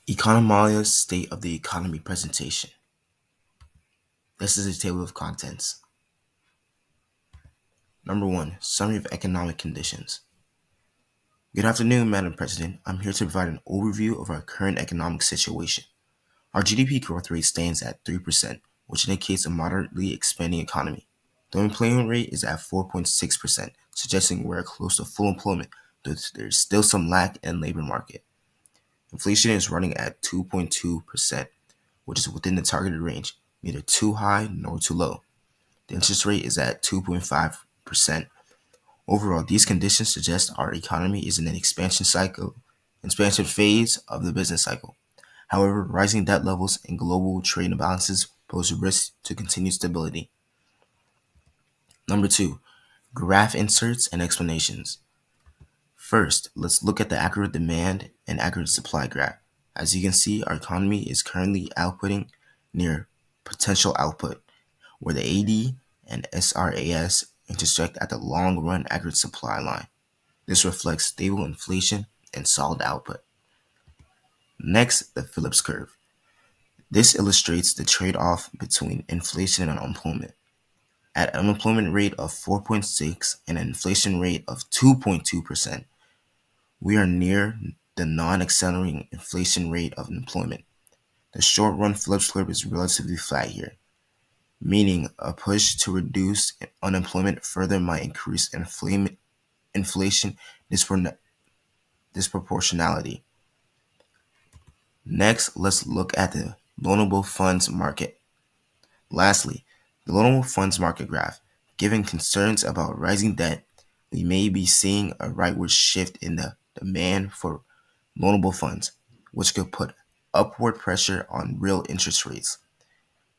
Economalia's State of the Economy presentation. This is a table of contents. Number 1. Summary of economic conditions. Good afternoon, Madam President. I'm here to provide an overview of our current economic situation. Our GDP growth rate stands at 3%, which indicates a moderately expanding economy. The unemployment rate is at 4.6%, suggesting we're close to full employment, though there's still some lack in the labor market. Inflation is running at 2.2%, which is within the targeted range, neither too high nor too low. The interest rate is at 2.5%. Overall, these conditions suggest our economy is in an expansion phase of the business cycle. However, rising debt levels and global trade imbalances pose a risk to continued stability. Number 2, graph inserts and explanations. First, let's look at the aggregate demand and aggregate supply graph. As you can see, our economy is currently outputting near potential output, where the AD and SRAS intersect at the long-run aggregate supply line. This reflects stable inflation and solid output. Next, the Phillips curve. This illustrates the trade-off between inflation and unemployment. At an unemployment rate of 4.6 and an inflation rate of 2.2%, we are near the non-accelerating inflation rate of employment. The short-run Phillips curve is relatively flat here, meaning a push to reduce unemployment further might increase inflation disproportionality. Next, let's look at the loanable funds market. Lastly, the loanable funds market graph. Given concerns about rising debt, we may be seeing a rightward shift in the demand for loanable funds, which could put upward pressure on real interest rates.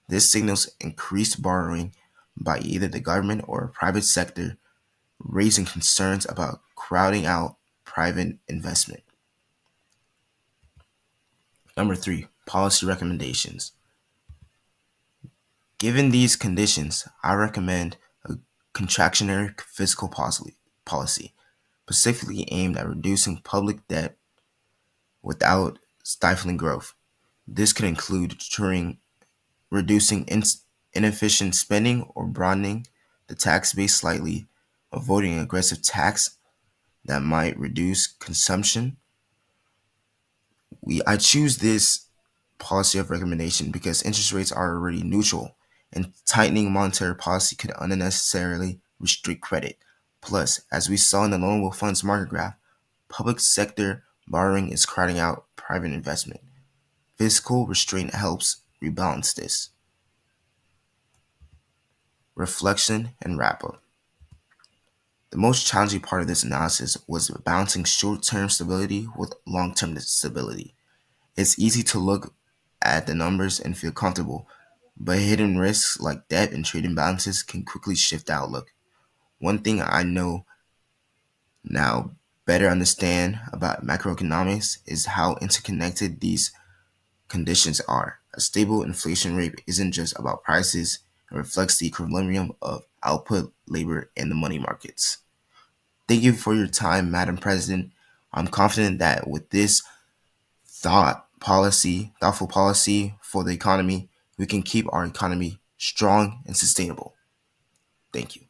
This signals increased borrowing by either the government or private sector, raising concerns about crowding out private investment. Number 3, policy recommendations. Given these conditions, I recommend a contractionary fiscal policy, specifically aimed at reducing public debt without stifling growth. This could include reducing inefficient spending or broadening the tax base slightly, avoiding aggressive tax that might reduce consumption. I choose this policy of recommendation because interest rates are already neutral, and tightening monetary policy could unnecessarily restrict credit. Plus, as we saw in the loanable funds market graph, public sector borrowing is crowding out private investment. Fiscal restraint helps rebalance this. Reflection and wrap up. The most challenging part of this analysis was balancing short-term stability with long-term stability. It's easy to look at the numbers and feel comfortable, but hidden risks like debt and trade imbalances can quickly shift the outlook. One thing I know now better understand about macroeconomics is how interconnected these conditions are. A stable inflation rate isn't just about prices, it reflects the equilibrium of output, labor, and the money markets. Thank you for your time, Madam President. I'm confident that with this thoughtful policy for the economy, we can keep our economy strong and sustainable. Thank you.